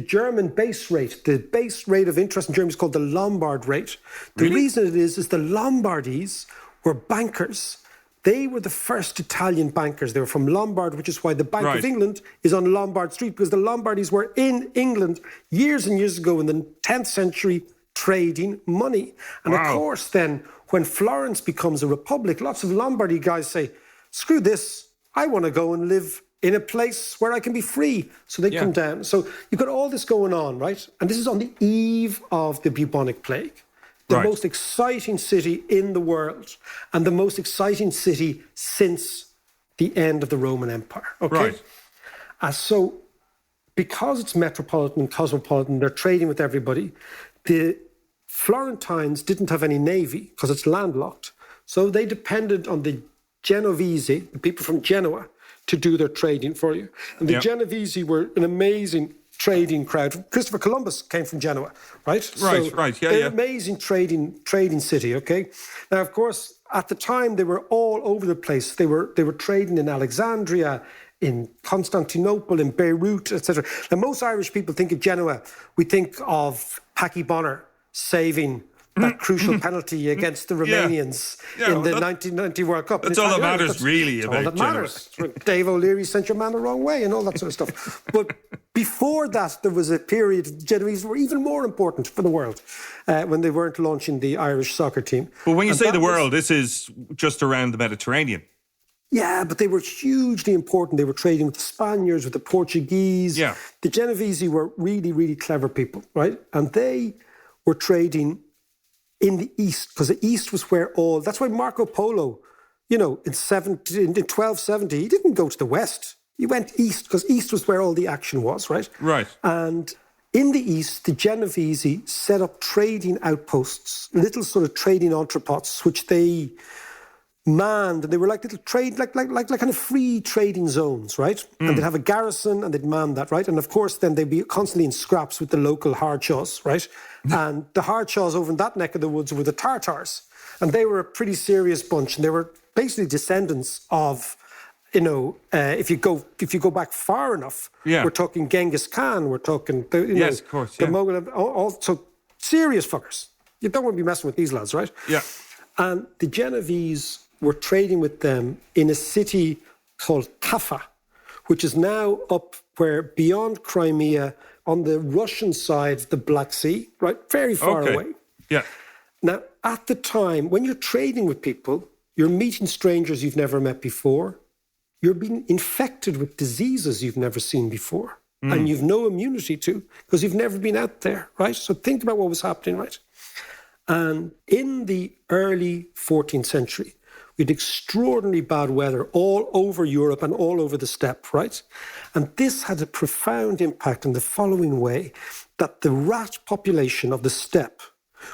German base rate, the base rate of interest in Germany is called the Lombard rate? The reason it is the Lombardies were bankers. They were the first Italian bankers. They were from Lombard, which is why the Bank of England is on Lombard Street, because the Lombardies were in England years and years ago in the 10th century trading money. And of course, then, when Florence becomes a republic, lots of Lombardy guys say, screw this, I want to go and live in a place where I can be free. So they come down. So you've got all this going on, right? And this is on the eve of the bubonic plague. The most exciting city in the world and the most exciting city since the end of the Roman Empire. Okay? So because it's metropolitan and cosmopolitan, they're trading with everybody. The Florentines didn't have any navy because it's landlocked. So they depended on the Genovese, the people from Genoa, to do their trading for you. And the Genovese were an amazing trading crowd. Christopher Columbus came from Genoa, right? They're an amazing trading city, okay? Now, of course, at the time, they were all over the place. They were trading in Alexandria, in Constantinople, in Beirut, etc. Now, most Irish people think of Genoa. We think of Packie Bonner saving that crucial penalty against the Romanians in the 1990 World Cup. That's all that matters, really, about all that matters. Dave O'Leary sent your man the wrong way and all that sort of stuff. But before that, there was a period, Genovese were even more important for the world when they weren't launching the Irish soccer team. But when you say the world, this is just around the Mediterranean. Yeah, but they were hugely important. They were trading with the Spaniards, with the Portuguese. Yeah. The Genovese were really, really clever people, right? And they were trading in the East, because the East was where that's why Marco Polo, in 1270, he didn't go to the West. He went East, because East was where all the action was, right? Right. And in the East, the Genovese set up trading outposts, little sort of trading entrepôts, which they manned, and they were like little trade, like kind of free trading zones, right? And they'd have a garrison, and they'd man that, right? And of course, then they'd be constantly in scraps with the local Hardshaws, right? And the Hardshaws over in that neck of the woods were the Tartars, and they were a pretty serious bunch, and they were basically descendants of, if you go back far enough, we're talking Genghis Khan, we're talking, of course, the Mughal, also serious fuckers. You don't want to be messing with these lads, right? Yeah. And the Genovese were trading with them in a city called Kaffa, which is now up where beyond Crimea on the Russian side of the Black Sea, right? Very far away. Yeah. Now, at the time, when you're trading with people, you're meeting strangers you've never met before. You're being infected with diseases you've never seen before. And you've no immunity to because you've never been out there, right? So think about what was happening, right? And in the early 14th century, we had extraordinarily bad weather all over Europe and all over the steppe, right? And this had a profound impact in the following way, that the rat population of the steppe,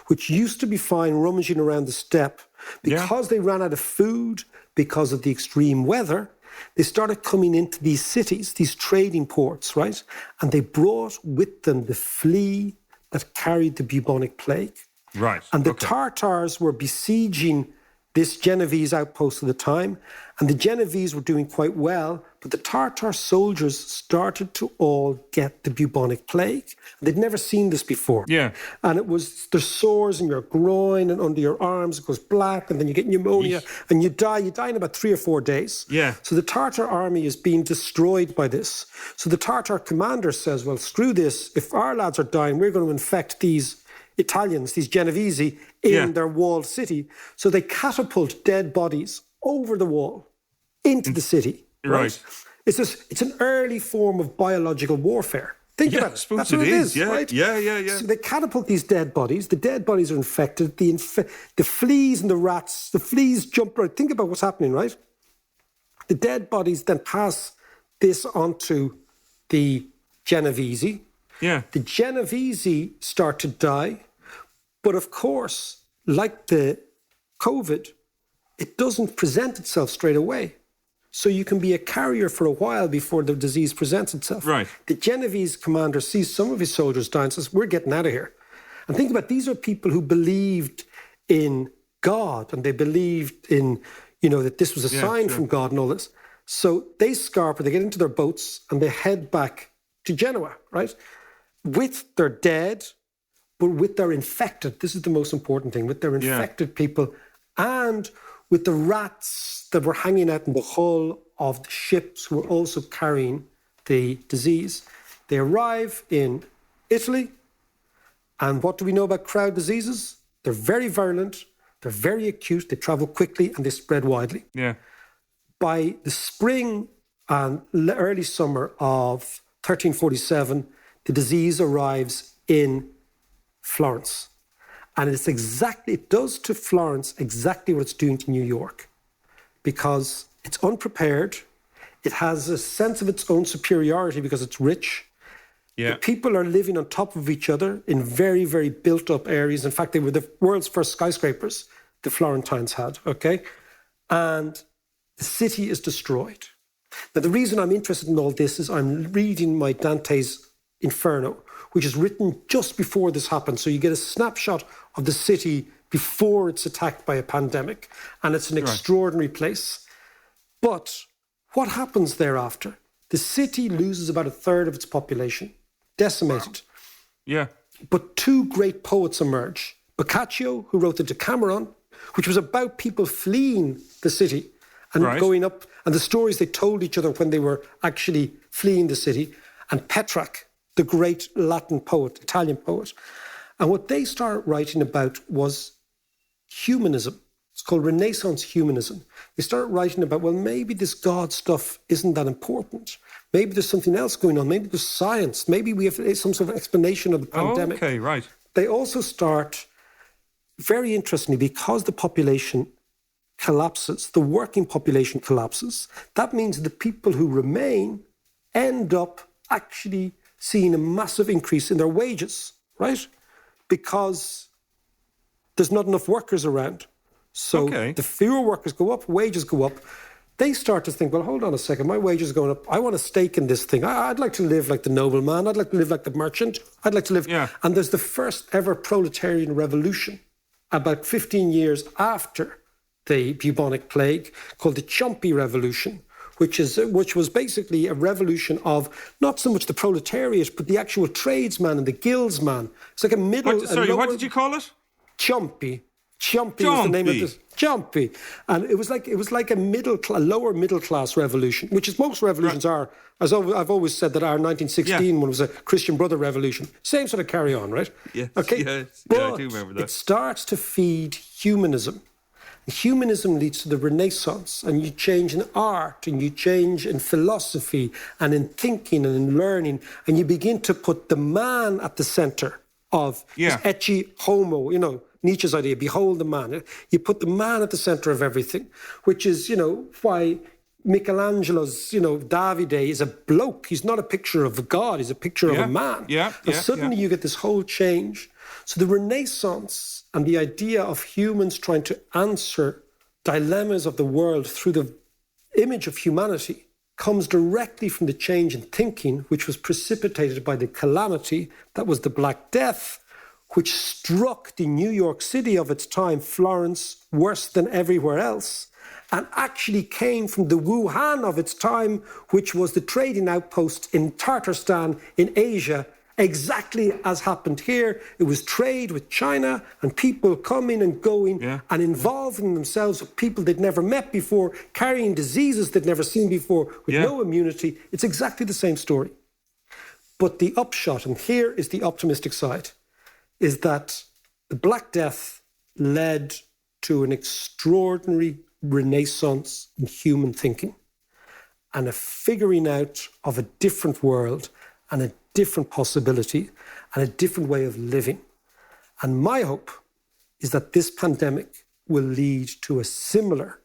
which used to be fine rummaging around the steppe, because they ran out of food, because of the extreme weather, they started coming into these cities, these trading ports, right? And they brought with them the flea that carried the bubonic plague. Right. And the Tartars were besieging this Genovese outpost at the time, and the Genovese were doing quite well, but the Tartar soldiers started to all get the bubonic plague. They'd never seen this before. Yeah. And it was, there's sores in your groin and under your arms, it goes black, and then you get pneumonia, and you die in about 3 or 4 days. Yeah. So the Tartar army is being destroyed by this. So the Tartar commander says, well, screw this, if our lads are dying, we're going to infect these Italians, these Genovese, in their walled city. So they catapult dead bodies over the wall into the city. Right. It's an early form of biological warfare. Think about it. That's what it is, right? Yeah. So they catapult these dead bodies. The dead bodies are infected. The fleas and the rats, the fleas jump right. Think about what's happening, right? The dead bodies then pass this onto the Genovese. Yeah. The Genovese start to die. But of course, like the COVID, it doesn't present itself straight away. So you can be a carrier for a while before the disease presents itself. Right. The Genovese commander sees some of his soldiers die and says, we're getting out of here. And think about, these are people who believed in God, and they believed in, that this was a sign from God and all this. So they scarper, they get into their boats, and they head back to Genoa, right? With their dead, but with their infected, this is the most important thing, with their infected people, and with the rats that were hanging out in the hull of the ships who were also carrying the disease. They arrive in Italy, and what do we know about crowd diseases? They're very virulent, they're very acute, they travel quickly, and they spread widely. Yeah. By the spring And early summer of 1347, the disease arrives in Florence. And it does to Florence exactly what it's doing to New York, because it's unprepared. It has a sense of its own superiority because it's rich. Yeah. The people are living on top of each other in very, very built-up areas. In fact, they were the world's first skyscrapers, the Florentines had, okay? And the city is destroyed. Now, the reason I'm interested in all this is I'm reading my Dante's Inferno, which is written just before this happened. So you get a snapshot of the city before it's attacked by a pandemic. And it's an extraordinary place. But what happens thereafter? The city loses about a third of its population, decimated. Wow. Yeah. But two great poets emerge. Boccaccio, who wrote the Decameron, which was about people fleeing the city and going up, and the stories they told each other when they were actually fleeing the city. And Petrarch, the great Latin poet, Italian poet. And what they started writing about was humanism. It's called Renaissance humanism. They started writing about, well, maybe this God stuff isn't that important. Maybe there's something else going on. Maybe there's science. Maybe we have some sort of explanation of the pandemic. Okay, right. They also start, very interestingly, because the population collapses, the working population collapses, that means the people who remain end up actually seeing a massive increase in their wages, right? Because there's not enough workers around. So the fewer workers go up, wages go up. They start to think, well, hold on a second, my wages are going up. I want a stake in this thing. I'd like to live like the nobleman. I'd like to live like the merchant. I'd like to live... Yeah. And there's the first ever proletarian revolution about 15 years after the bubonic plague, called the Ciompi Revolution, which was basically a revolution of not so much the proletariat, but the actual tradesman and the guildsman. It's like a middle... What did you call it? Ciompi. Ciompi was the name of this. Ciompi. And it was like a lower middle class revolution, which is most revolutions are. As I've always said that our 1916 one was a Christian Brother revolution. Same sort of carry on, right? Yes, okay. Yes, but I do remember that. It starts to feed humanism. Humanism leads to the Renaissance, and you change in art, and you change in philosophy, and in thinking, and in learning, and you begin to put the man at the centre of this ecce homo, Nietzsche's idea, behold the man. You put the man at the centre of everything, which is, why Michelangelo's, Davide is a bloke. He's not a picture of a god, he's a picture of a man. And suddenly you get this whole change. So the Renaissance and the idea of humans trying to answer dilemmas of the world through the image of humanity comes directly from the change in thinking, which was precipitated by the calamity that was the Black Death, which struck the New York City of its time, Florence, worse than everywhere else, and actually came from the Wuhan of its time, which was the trading outpost in Tatarstan in Asia, exactly as happened here. It was trade with China and people coming and going and involving themselves with people they'd never met before, carrying diseases they'd never seen before with no immunity. It's exactly the same story. But the upshot, and here is the optimistic side, is that the Black Death led to an extraordinary renaissance in human thinking and a figuring out of a different world and a different possibility and a different way of living. And my hope is that this pandemic will lead to a similar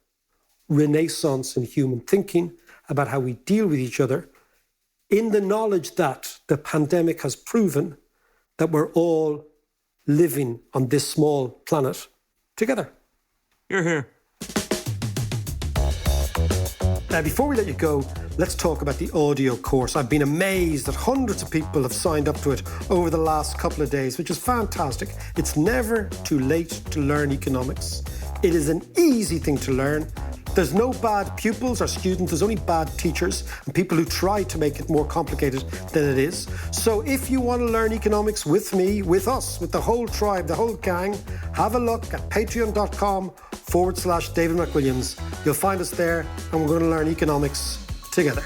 renaissance in human thinking about how we deal with each other, in the knowledge that the pandemic has proven that we're all living on this small planet together. You're here. Now, before we let you go, let's talk about the audio course. I've been amazed that hundreds of people have signed up to it over the last couple of days, which is fantastic. It's never too late to learn economics. It is an easy thing to learn. There's no bad pupils or students, there's only bad teachers and people who try to make it more complicated than it is. So if you want to learn economics with me, with us, with the whole tribe, the whole gang, have a look at patreon.com/David McWilliams. You'll find us there and we're going to learn economics together.